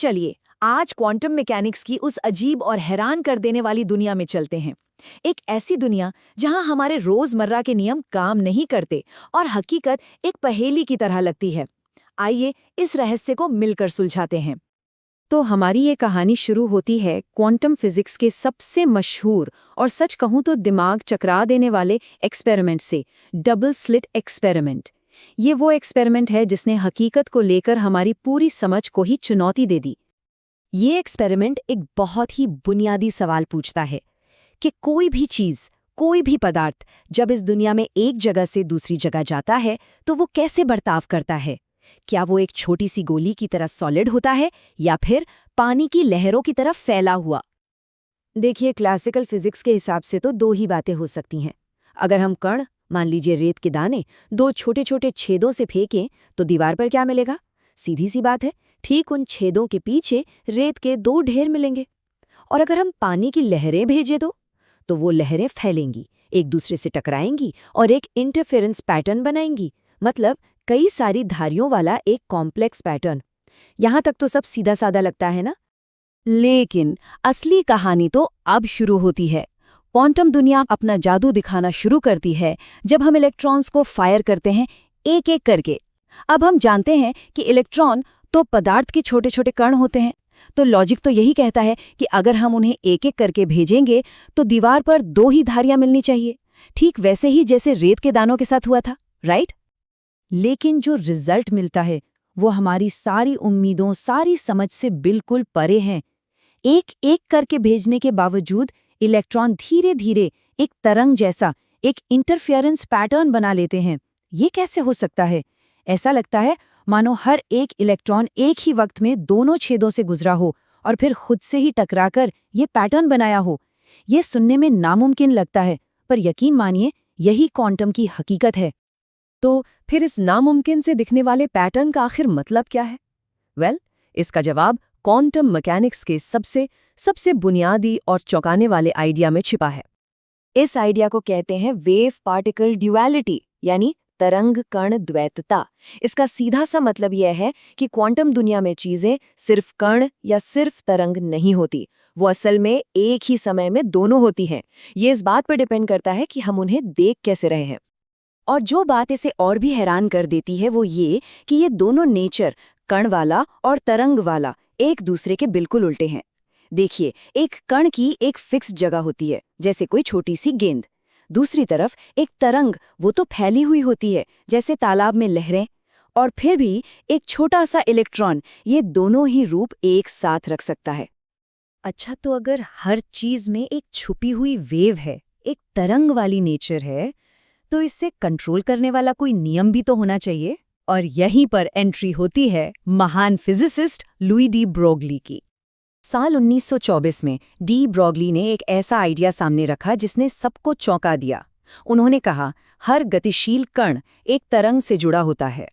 चलिए आज quantum mechanics की उस अजीब और हैरान कर देने वाली दुनिया में चलते हैं। एक ऐसी दुनिया जहां हमारे रोजमर्रा के नियम काम नहीं करते और हकीकत एक पहेली की तरह लगती है। आइए इस रहस्य को मिलकर सुलझाते हैं। तो हमारी ये कहानी शुरू होती है क्वांटम फिजिक्स के सबसे मशहूर और सच कहूं तो दिमाग चकरा देने वाले एक्सपेरिमेंट से, डबल स्लिट एक्सपेरिमेंट। ये वो एक्सपेरिमेंट है जिसने हकीकत को लेकर हमारी पूरी समझ को ही चुनौती दे दी। ये एक्सपेरिमेंट एक बहुत ही बुनियादी सवाल पूछता है कि कोई भी चीज़, कोई भी पदार्थ जब इस दुनिया में एक जगह से दूसरी जगह जाता है तो वो कैसे बर्ताव करता है। क्या वो एक छोटी सी गोली की तरह सॉलिड होता है या फिर पानी की लहरों की तरह फैला हुआ। देखिए, क्लासिकल फिजिक्स के हिसाब से तो दो ही बातें हो सकती हैं। अगर हम कण, मान लीजिए रेत के दाने, दो छोटे छोटे छेदों से फेंकें तो दीवार पर क्या मिलेगा? सीधी सी बात है, ठीक उन छेदों के पीछे रेत के दो ढेर मिलेंगे। और अगर हम पानी की लहरें भेजें तो वो लहरें फैलेंगी, एक दूसरे से टकराएंगी और एक इंटरफेरेंस पैटर्न बनाएंगी। मतलब कई सारी धारियों वाला एक कॉम्प्लेक्स पैटर्न। यहां तक तो सब सीधा साधा लगता है ना? लेकिन असली कहानी तो अब शुरू होती है। क्वांटम दुनिया अपना जादू दिखाना शुरू करती है जब हम इलेक्ट्रॉन्स को फायर करते हैं एक एक करके। अब हम जानते हैं कि इलेक्ट्रॉन तो पदार्थ के छोटे छोटे कण होते हैं, तो लॉजिक तो यही कहता है कि अगर हम उन्हें एक एक करके भेजेंगे तो दीवार पर दो ही धारियां मिलनी चाहिए, ठीक वैसे ही जैसे रेत के दानों के साथ हुआ था, राइट? लेकिन जो रिजल्ट मिलता है वो हमारी सारी उम्मीदों, सारी समझ से बिल्कुल परे है। एक एक करके भेजने के बावजूद इलेक्ट्रॉन धीरे धीरे एक तरंग जैसा, एक इंटरफेरेंस पैटर्न बना लेते हैं। ये कैसे हो सकता है? ऐसा लगता है मानो हर एक इलेक्ट्रॉन एक ही वक्त में दोनों छेदों से गुजरा हो और फिर खुद से ही टकराकर ये पैटर्न बनाया हो। ये सुनने में नामुमकिन लगता है, पर यकीन मानिए यही क्वांटम की हकीकत है। तो फिर इस नामुमकिन से दिखने वाले पैटर्न का आखिर मतलब क्या है? इसका जवाब क्वांटम मैकेनिक्स के सबसे बुनियादी और चौंकाने वाले आइडिया में छिपा है। इस आइडिया को कहते हैं वेव पार्टिकल ड्यूअलिटी, यानी तरंग कण द्वैतता। इसका सीधा सा मतलब यह है कि क्वांटम दुनिया में चीजें सिर्फ कण या सिर्फ तरंग नहीं होती, वो असल में एक ही समय में दोनों होती हैं। ये इस बात पर डिपेंड करता है कि हम उन्हें देख कैसे रहे हैं। और जो बात इसे और भी हैरान कर देती है वो ये कि ये दोनों नेचर, कण वाला और तरंग वाला, एक दूसरे के बिल्कुल उल्टे हैं। देखिए, एक कण की एक फिक्स जगह होती है, जैसे कोई छोटी सी गेंद। दूसरी तरफ एक तरंग, वो तो फैली हुई होती है, जैसे तालाब में लहरें। और फिर भी एक छोटा सा इलेक्ट्रॉन ये दोनों ही रूप एक साथ रख सकता है। अच्छा, तो अगर हर चीज में एक छुपी हुई वेव है, एक तरंग वाली नेचर है, तो इससे कंट्रोल करने वाला कोई नियम भी तो होना चाहिए। और यहीं पर एंट्री होती है महान फिजिसिस्ट लुई डी ब्रोगली की। साल 1924 में डी ब्रोगली ने एक ऐसा आइडिया सामने रखा जिसने सबको चौंका दिया। उन्होंने कहा, हर गतिशील कण एक तरंग से जुड़ा होता है।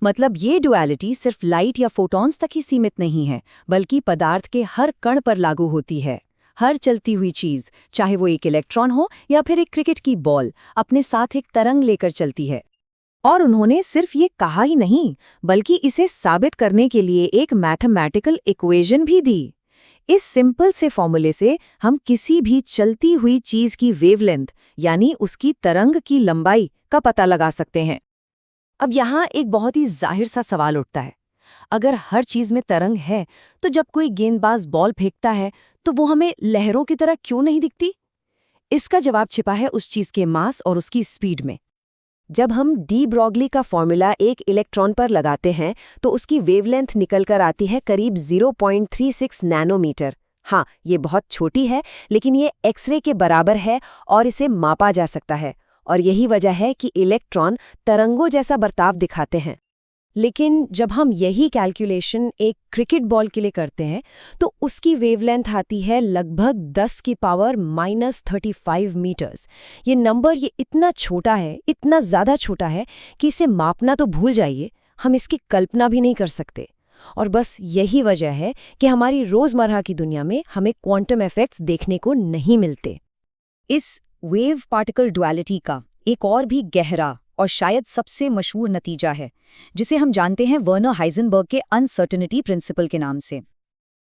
मतलब ये डुअलिटी सिर्फ लाइट या फोटॉन्स तक ही सीमित नहीं है, बल्कि पदार्थ के हर कण पर लागू होती है। हर चलती हुई चीज, चाहे वो एक इलेक्ट्रॉन हो या फिर एक क्रिकेट की बॉल, अपने साथ एक तरंग लेकर चलती है। और उन्होंने सिर्फ ये कहा ही नहीं, बल्कि इसे साबित करने के लिए एक मैथमेटिकल इक्वेशन भी दी। इस सिंपल से फॉर्मूले से हम किसी भी चलती हुई चीज की वेवलेंथ, यानी उसकी तरंग की लंबाई का पता लगा सकते हैं। अब यहाँ एक बहुत ही जाहिर सा सवाल उठता है, अगर हर चीज में तरंग है तो जब कोई गेंदबाज बॉल फेंकता है तो वो हमें लहरों की तरह क्यों नहीं दिखती? इसका जवाब छिपा है उस चीज के मास और उसकी स्पीड में। जब हम डी ब्रोगली का फॉर्मूला एक इलेक्ट्रॉन पर लगाते हैं तो उसकी वेवलेंथ निकलकर आती है करीब 0.36 नैनोमीटर। हाँ, ये बहुत छोटी है, लेकिन ये एक्सरे के बराबर है और इसे मापा जा सकता है। और यही वजह है कि इलेक्ट्रॉन तरंगों जैसा बर्ताव दिखाते हैं। लेकिन जब हम यही कैलकुलेशन एक क्रिकेट बॉल के लिए करते हैं तो उसकी वेवलेंथ आती है लगभग 10 की पावर -35 मीटर्स। ये नंबर इतना छोटा है, इतना ज़्यादा छोटा है कि इसे मापना तो भूल जाइए, हम इसकी कल्पना भी नहीं कर सकते। और बस यही वजह है कि हमारी रोज़मर्रा की दुनिया में हमें क्वांटम इफेक्ट्स देखने को नहीं मिलते। इस वेव पार्टिकल डुअलिटी का एक और भी गहरा और शायद सबसे मशहूर नतीजा है, जिसे हम जानते हैं वर्नर हाइजेनबर्ग के अनसर्टेनिटी प्रिंसिपल के नाम से।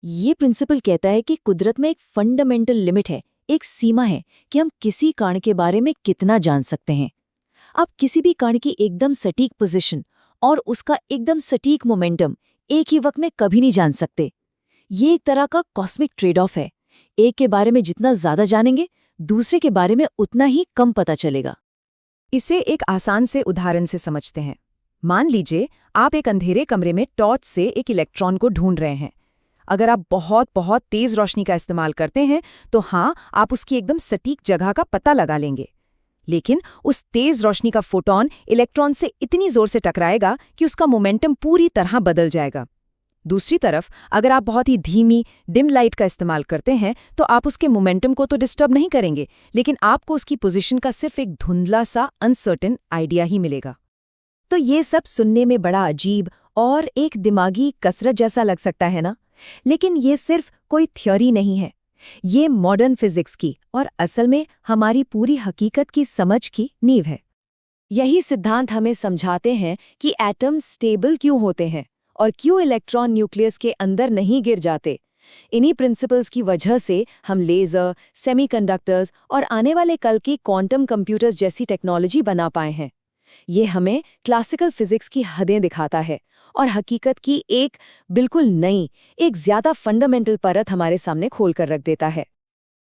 ये प्रिंसिपल कहता है कि कुदरत में एक फंडामेंटल लिमिट है, एक सीमा है कि हम किसी कण के बारे में कितना जान सकते हैं। आप किसी भी कण की एकदम सटीक पोजीशन और उसका एकदम सटीक मोमेंटम एक ही वक्त में कभी नहीं जान सकते। ये एक तरह का कॉस्मिक ट्रेड ऑफ है। एक के बारे में जितना ज्यादा जानेंगे, दूसरे के बारे में उतना ही कम पता चलेगा। इसे एक आसान से उदाहरण से समझते हैं। मान लीजिए आप एक अंधेरे कमरे में टॉर्च से एक इलेक्ट्रॉन को ढूंढ रहे हैं। अगर आप बहुत बहुत तेज रोशनी का इस्तेमाल करते हैं तो हाँ, आप उसकी एकदम सटीक जगह का पता लगा लेंगे। लेकिन उस तेज रोशनी का फोटॉन इलेक्ट्रॉन से इतनी जोर से टकराएगा कि उसका मोमेंटम पूरी तरह बदल जाएगा। दूसरी तरफ अगर आप बहुत ही धीमी डिम लाइट का इस्तेमाल करते हैं तो आप उसके मोमेंटम को तो डिस्टर्ब नहीं करेंगे, लेकिन आपको उसकी पोजीशन का सिर्फ एक धुंधला सा अनसर्टेन आइडिया ही मिलेगा। तो ये सब सुनने में बड़ा अजीब और एक दिमागी कसरत जैसा लग सकता है ना, लेकिन ये सिर्फ कोई थ्योरी नहीं है। ये मॉडर्न फिजिक्स की और असल में हमारी पूरी हकीकत की समझ की नींव है। यही सिद्धांत हमें समझाते हैं कि एटम स्टेबल क्यों होते हैं और क्यों इलेक्ट्रॉन न्यूक्लियस के अंदर नहीं गिर जाते। इन्हीं प्रिंसिपल्स की वजह से हम लेज़र, सेमीकंडक्टर्स और आने वाले कल की क्वांटम कंप्यूटर्स जैसी टेक्नोलॉजी बना पाए हैं। ये हमें क्लासिकल फिजिक्स की हदें दिखाता है और हकीकत की एक बिल्कुल नई, एक ज्यादा फंडामेंटल परत हमारे सामने खोल कर रख देता है।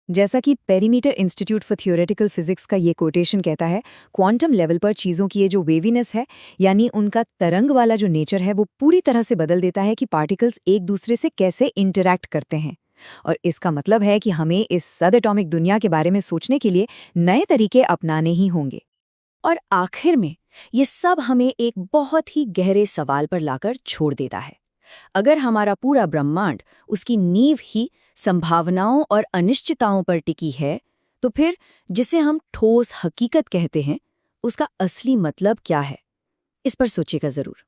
जैसा कि perimeter institute for theoretical physics का ये कोटेशन कहता है, क्वांटम लेवल पर चीज़ों की ये जो वेवीनेस है, यानी उनका तरंग वाला जो नेचर है, वो पूरी तरह से बदल देता है कि पार्टिकल्स एक दूसरे से कैसे इंटरैक्ट करते हैं। और इसका मतलब है कि हमें इस सब एटॉमिक दुनिया के बारे में सोचने के लिए नए तरीके अपनाने ही होंगे। और आखिर में ये सब हमें एक बहुत ही गहरे सवाल पर लाकर छोड़ देता है। अगर हमारा पूरा ब्रह्मांड, उसकी नींव ही संभावनाओं और अनिश्चितताओं पर टिकी है, तो फिर जिसे हम ठोस हकीकत कहते हैं, उसका असली मतलब क्या है? इस पर सोचिएगा जरूर।